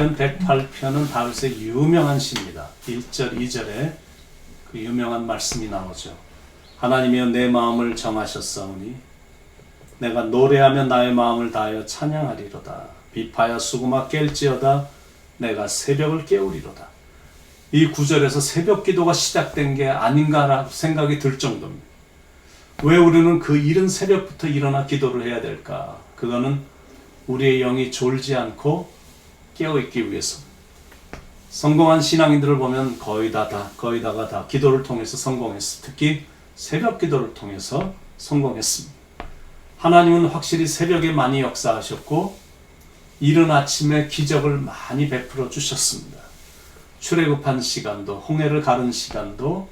시편 108편은 다윗의 유명한 시입니다. 1절, 2절에 그 유명한 말씀이 나오죠. 하나님이여 내 마음을 정하셨사오니 내가 노래하며 나의 마음을 다하여 찬양하리로다. 비파야 수구마 깰지어다 내가 새벽을 깨우리로다. 이 구절에서 새벽 기도가 시작된 게 아닌가라고 생각이 들 정도입니다. 왜 우리는 그 이른 새벽부터 일어나 기도를 해야 될까? 그거는 우리의 영이 졸지 않고 깨어있기 위해서. 성공한 신앙인들을 보면 거의 다가 다 기도를 통해서 성공했습니다. 특히 새벽 기도를 통해서 성공했습니다. 하나님은 확실히 새벽에 많이 역사하셨고 이른 아침에 기적을 많이 베풀어 주셨습니다. 출애굽한 시간도, 홍해를 가른 시간도,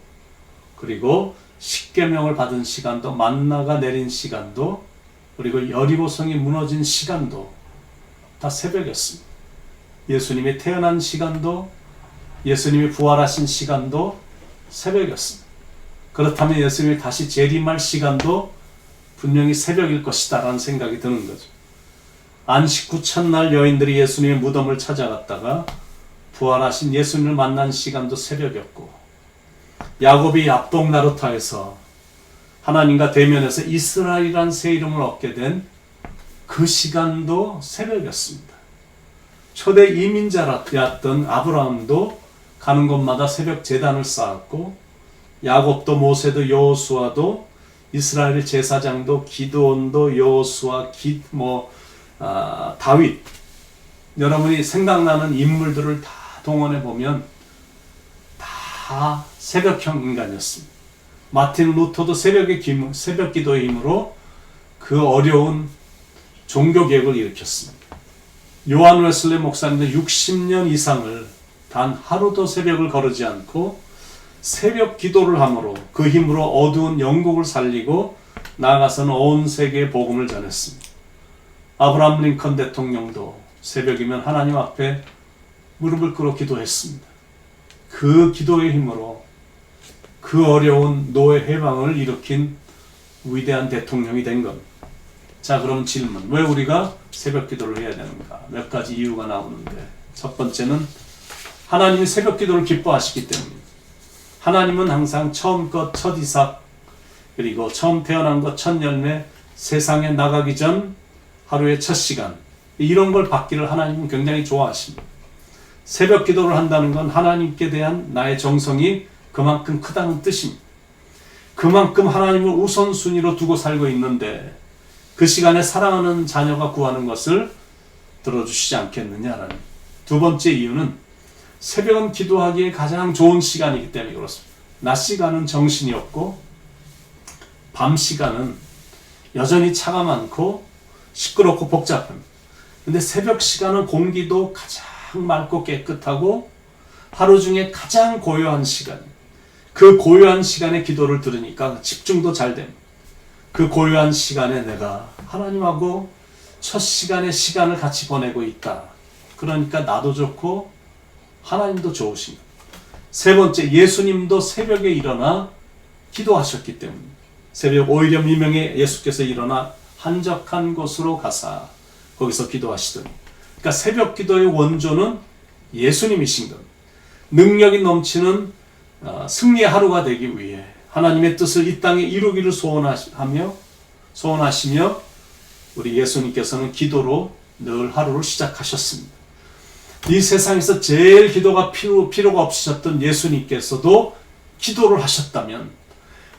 그리고 십계명을 받은 시간도, 만나가 내린 시간도, 그리고 여리고성이 무너진 시간도 다 새벽이었습니다. 예수님이 태어난 시간도, 예수님이 부활하신 시간도 새벽이었습니다. 그렇다면 예수님이 다시 재림할 시간도 분명히 새벽일 것이다 라는 생각이 드는 거죠. 안식 후 첫날 여인들이 예수님의 무덤을 찾아갔다가 부활하신 예수님을 만난 시간도 새벽이었고, 야곱이 압동 나루타에서 하나님과 대면해서 이스라엘이란 새 이름을 얻게 된 그 시간도 새벽이었습니다. 초대 이민자였던 아브라함도 가는 곳마다 새벽 제단을 쌓았고, 야곱도 모세도 여호수아도 이스라엘 제사장도 기드온도 여호수아 다윗, 여러분이 생각나는 인물들을 다 동원해 보면 다 새벽형 인간이었습니다. 마틴 루터도 새벽 기도의 힘으로 그 어려운 종교개혁을 일으켰습니다. 요한 웨슬리 목사님도 60년 이상을 단 하루도 새벽을 거르지 않고 새벽 기도를 함으로 그 힘으로 어두운 영국을 살리고 나아가서는 온 세계에 복음을 전했습니다. 아브라함 링컨 대통령도 새벽이면 하나님 앞에 무릎을 꿇어 기도했습니다. 그 기도의 힘으로 그 어려운 노예 해방을 일으킨 위대한 대통령이 된 겁니다. 자, 그럼 질문. 왜 우리가 새벽 기도를 해야 되는가? 몇 가지 이유가 나오는데, 첫 번째는 하나님이 새벽 기도를 기뻐하시기 때문입니다. 하나님은 항상 처음 것 첫 이삭, 그리고 처음 태어난 것 첫 열매, 세상에 나가기 전 하루의 첫 시간, 이런 걸 받기를 하나님은 굉장히 좋아하십니다. 새벽 기도를 한다는 건 하나님께 대한 나의 정성이 그만큼 크다는 뜻입니다. 그만큼 하나님을 우선순위로 두고 살고 있는데 그 시간에 사랑하는 자녀가 구하는 것을 들어주시지 않겠느냐라는. 두 번째 이유는 새벽은 기도하기에 가장 좋은 시간이기 때문에 그렇습니다. 낮 시간은 정신이 없고 밤 시간은 여전히 차가 많고 시끄럽고 복잡합니다. 근데 새벽 시간은 공기도 가장 맑고 깨끗하고 하루 중에 가장 고요한 시간. 그 고요한 시간에 기도를 들으니까 집중도 잘 됩니다. 그 고요한 시간에 내가 하나님하고 첫 시간에 시간을 같이 보내고 있다. 그러니까 나도 좋고 하나님도 좋으십니다. 세 번째, 예수님도 새벽에 일어나 기도하셨기 때문입니다. 새벽 5일염 미명에 예수께서 일어나 한적한 곳으로 가사 거기서 기도하시더니, 그러니까 새벽 기도의 원조는 예수님이신 겁니다. 능력이 넘치는 승리의 하루가 되기 위해 하나님의 뜻을 이 땅에 이루기를 소원하시며 우리 예수님께서는 기도로 늘 하루를 시작하셨습니다. 이 세상에서 제일 기도가 필요가 없으셨던 예수님께서도 기도를 하셨다면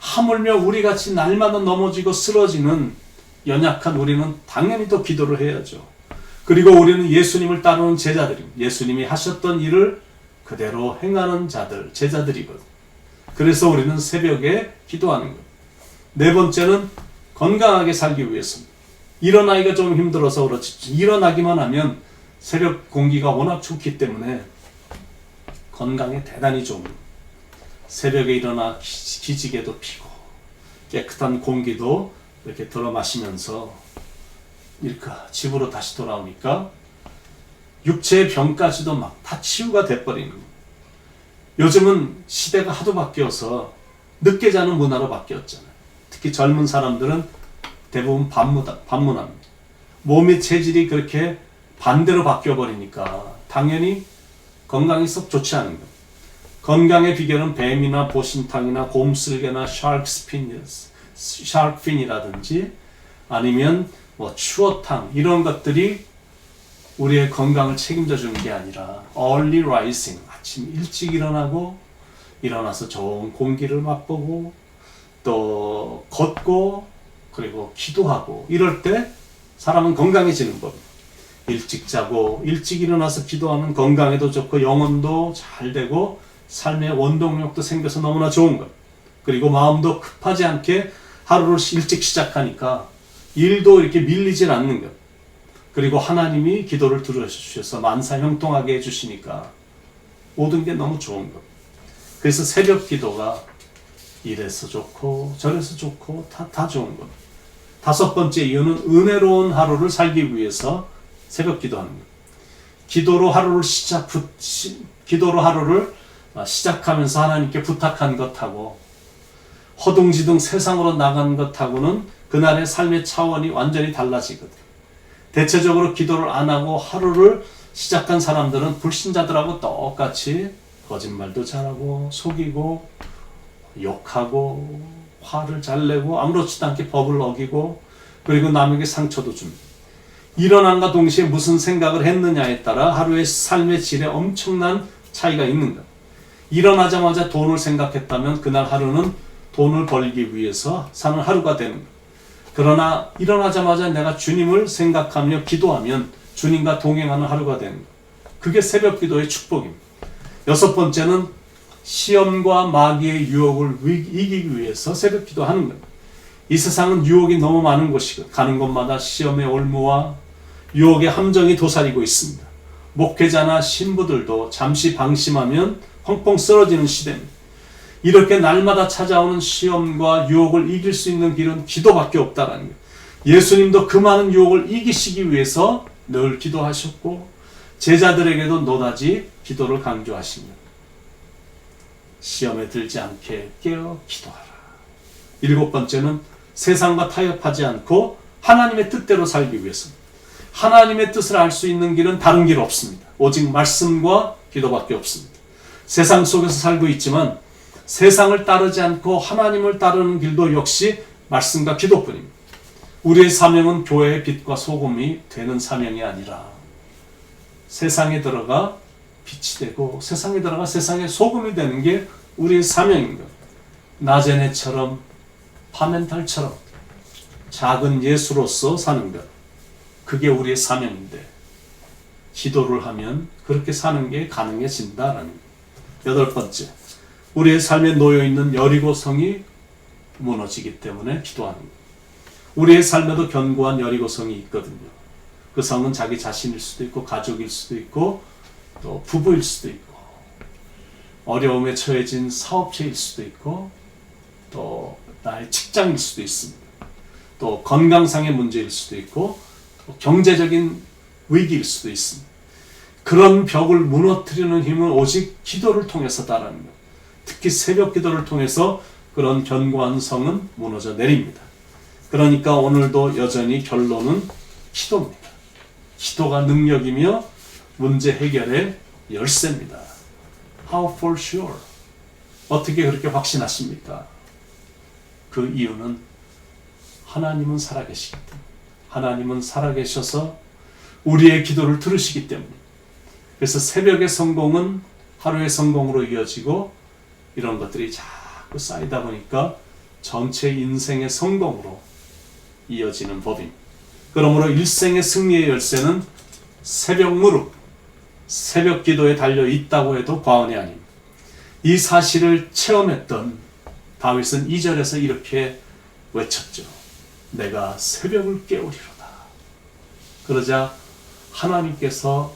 하물며 우리같이 날마다 넘어지고 쓰러지는 연약한 우리는 당연히 더 기도를 해야죠. 그리고 우리는 예수님을 따르는 제자들입니다. 예수님이 하셨던 일을 그대로 행하는 자들, 제자들이거든요. 그래서 우리는 새벽에 기도하는 것. 네 번째는 건강하게 살기 위해서입니다. 일어나기가 좀 힘들어서 그렇지 일어나기만 하면 새벽 공기가 워낙 좋기 때문에 건강에 대단히 좋습니다. 새벽에 일어나 기지개도 피고 깨끗한 공기도 이렇게 들어 마시면서 이렇게 집으로 다시 돌아오니까 육체의 병까지도 막 다 치유가 돼버리는 거예요. 요즘은 시대가 하도 바뀌어서 늦게 자는 문화로 바뀌었잖아요. 특히 젊은 사람들은 대부분 밤문화입니다. 몸의 체질이 그렇게 반대로 바뀌어버리니까 당연히 건강이 썩 좋지 않은 것. 건강의 비결은 뱀이나 보신탕이나 곰슬개나 샤크핀이라든지 아니면 뭐 추어탕 이런 것들이 우리의 건강을 책임져 주는 게 아니라 early rising, 아침 일찍 일어나서 좋은 공기를 맛보고 또 걷고 그리고 기도하고 이럴 때 사람은 건강해지는 법. 일찍 자고 일찍 일어나서 기도하면 건강에도 좋고 영혼도 잘 되고 삶의 원동력도 생겨서 너무나 좋은 것. 그리고 마음도 급하지 않게 하루를 일찍 시작하니까 일도 이렇게 밀리질 않는 것. 그리고 하나님이 기도를 들어주셔서 만사 형통하게 해주시니까 모든 게 너무 좋은 것. 그래서 새벽 기도가 이래서 좋고 저래서 좋고 다 좋은 것. 다섯 번째 이유는 은혜로운 하루를 살기 위해서 새벽 기도하는 것. 기도로 하루를 시작하면서 하나님께 부탁한 것하고 허둥지둥 세상으로 나간 것하고는 그날의 삶의 차원이 완전히 달라지거든. 대체적으로 기도를 안 하고 하루를 시작한 사람들은 불신자들하고 똑같이 거짓말도 잘하고 속이고 욕하고 화를 잘 내고 아무렇지도 않게 법을 어기고 그리고 남에게 상처도 줍니다. 일어남과 동시에 무슨 생각을 했느냐에 따라 하루의 삶의 질에 엄청난 차이가 있는 것. 일어나자마자 돈을 생각했다면 그날 하루는 돈을 벌기 위해서 사는 하루가 되는 것. 그러나 일어나자마자 내가 주님을 생각하며 기도하면 주님과 동행하는 하루가 되는 것. 그게 새벽 기도의 축복입니다. 여섯 번째는 시험과 마귀의 유혹을 이기기 위해서 새벽 기도하는 것. 이 세상은 유혹이 너무 많은 곳이고 가는 곳마다 시험의 올무와 유혹의 함정이 도사리고 있습니다. 목회자나 신부들도 잠시 방심하면 펑펑 쓰러지는 시대입니다. 이렇게 날마다 찾아오는 시험과 유혹을 이길 수 있는 길은 기도밖에 없다라는 것. 예수님도 그 많은 유혹을 이기시기 위해서 늘 기도하셨고 제자들에게도 노다지 기도를 강조하십니다. 시험에 들지 않게 깨어 기도하라. 일곱 번째는 세상과 타협하지 않고 하나님의 뜻대로 살기 위해서. 하나님의 뜻을 알 수 있는 길은 다른 길 없습니다. 오직 말씀과 기도밖에 없습니다. 세상 속에서 살고 있지만 세상을 따르지 않고 하나님을 따르는 길도 역시 말씀과 기도뿐입니다. 우리의 사명은 교회의 빛과 소금이 되는 사명이 아니라 세상에 들어가 빛이 되고 세상에 들어가 세상의 소금이 되는 게 우리의 사명인 것. 낮의 해처럼 밤의 달처럼 작은 예수로서 사는 것. 그게 우리의 사명인데 기도를 하면 그렇게 사는 게 가능해진다라는 것. 여덟 번째, 우리의 삶에 놓여있는 여리고성이 무너지기 때문에 기도하는 것. 우리의 삶에도 견고한 여리고성이 있거든요. 그 성은 자기 자신일 수도 있고 가족일 수도 있고 또 부부일 수도 있고 어려움에 처해진 사업체일 수도 있고 또 나의 직장일 수도 있습니다. 또 건강상의 문제일 수도 있고 또 경제적인 위기일 수도 있습니다. 그런 벽을 무너뜨리는 힘은 오직 기도를 통해서다라는 것. 특히 새벽 기도를 통해서 그런 견고한 성은 무너져 내립니다. 그러니까 오늘도 여전히 결론은 기도입니다. 기도가 능력이며 문제 해결의 열쇠입니다. How for sure? 어떻게 그렇게 확신하십니까? 그 이유는 하나님은 살아계시기 때문에 하나님은 살아계셔서 우리의 기도를 들으시기 때문입니다. 그래서 새벽의 성공은 하루의 성공으로 이어지고 이런 것들이 자꾸 쌓이다 보니까 전체 인생의 성공으로 이어지는 법입니다. 그러므로 일생의 승리의 열쇠는 새벽 무릎, 새벽 기도에 달려 있다고 해도 과언이 아닙니다. 이 사실을 체험했던 다윗은 2절에서 이렇게 외쳤죠. 내가 새벽을 깨우리로다. 그러자 하나님께서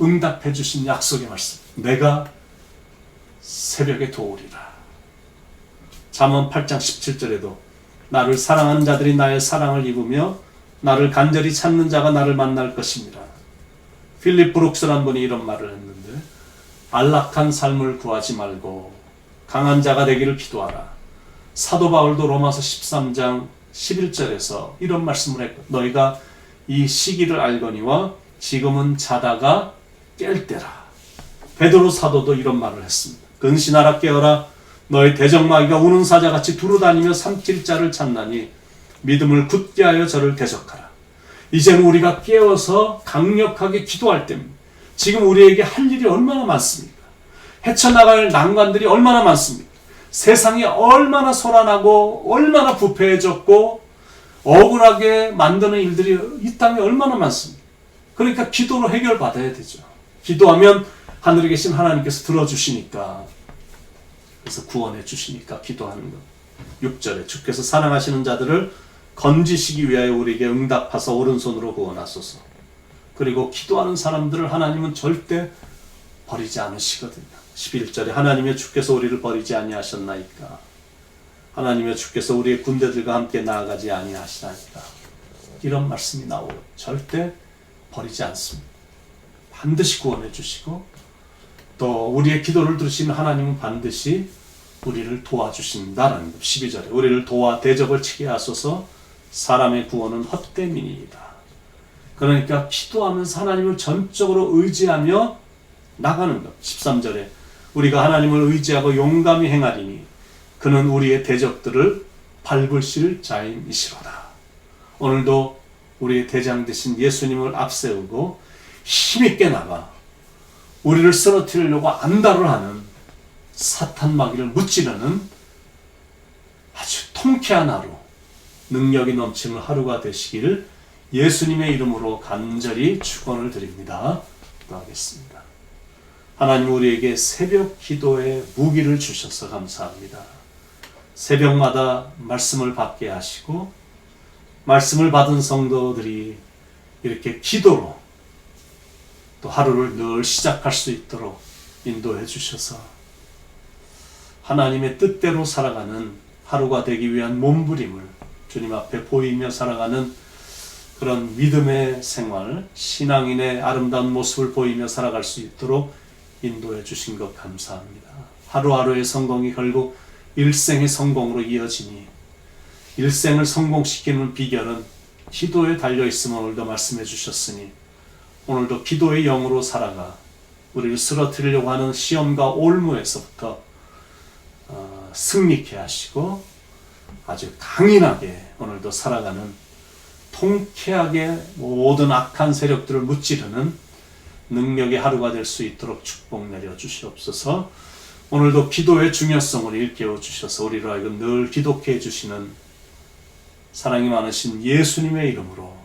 응답해 주신 약속의 말씀. 내가 새벽에 도우리라. 잠언 8장 17절에도 나를 사랑하는 자들이 나의 사랑을 입으며 나를 간절히 찾는 자가 나를 만날 것입니다. 필립 브룩스라는 분이 이런 말을 했는데 안락한 삶을 구하지 말고 강한 자가 되기를 기도하라. 사도 바울도 로마서 13장 11절에서 이런 말씀을 했고 너희가 이 시기를 알거니와 지금은 자다가 깰 때라. 베드로 사도도 이런 말을 했습니다. 근신하라 깨어라. 너의 대적마귀가 우는 사자같이 두루다니며 삼킬 자를 찾나니 믿음을 굳게 하여 저를 대적하라. 이제는 우리가 깨어서 강력하게 기도할 때입니다. 지금 우리에게 할 일이 얼마나 많습니까? 헤쳐나갈 난관들이 얼마나 많습니까? 세상이 얼마나 소란하고 얼마나 부패해졌고 억울하게 만드는 일들이 이 땅에 얼마나 많습니까? 그러니까 기도로 해결받아야 되죠. 기도하면 하늘에 계신 하나님께서 들어주시니까, 그래서 구원해 주시니까 기도하는 것. 6절에 주께서 사랑하시는 자들을 건지시기 위하여 우리에게 응답하사 오른손으로 구원하소서. 그리고 기도하는 사람들을 하나님은 절대 버리지 않으시거든요. 11절에 하나님의 주께서 우리를 버리지 아니하셨나이까. 하나님의 주께서 우리의 군대들과 함께 나아가지 아니하시나이까. 이런 말씀이 나오고 절대 버리지 않습니다. 반드시 구원해 주시고 또 우리의 기도를 들으시는 하나님은 반드시 우리를 도와주신다라는 것. 12절에 우리를 도와 대적을 치게 하소서. 사람의 구원은 헛됨이니이다. 그러니까 기도하면서 하나님을 전적으로 의지하며 나가는 것. 13절에 우리가 하나님을 의지하고 용감히 행하리니 그는 우리의 대적들을 밟으실 자임이시로다. 오늘도 우리의 대장 되신 예수님을 앞세우고 힘있게 나가 우리를 쓰러뜨리려고 안달을 하는 사탄 마귀를 무찌르는 아주 통쾌한 하루, 능력이 넘치는 하루가 되시기를 예수님의 이름으로 간절히 축원을 드립니다. 기도하겠습니다. 하나님, 우리에게 새벽 기도의 무기를 주셔서 감사합니다. 새벽마다 말씀을 받게 하시고 말씀을 받은 성도들이 이렇게 기도로 또 하루를 늘 시작할 수 있도록 인도해 주셔서 하나님의 뜻대로 살아가는 하루가 되기 위한 몸부림을 주님 앞에 보이며 살아가는 그런 믿음의 생활, 신앙인의 아름다운 모습을 보이며 살아갈 수 있도록 인도해 주신 것 감사합니다. 하루하루의 성공이 결국 일생의 성공으로 이어지니 일생을 성공시키는 비결은 기도에 달려있음을 오늘도 말씀해 주셨으니 오늘도 기도의 영으로 살아가 우리를 쓰러뜨리려고 하는 시험과 올무에서부터 승리케 하시고 아주 강인하게 오늘도 살아가는 통쾌하게 모든 악한 세력들을 무찌르는 능력의 하루가 될 수 있도록 축복 내려 주시옵소서. 오늘도 기도의 중요성을 일깨워 주셔서 우리로 하여금 늘 기도케 해주시는 사랑이 많으신 예수님의 이름으로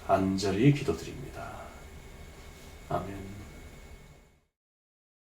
간절히 기도드립니다. 아멘.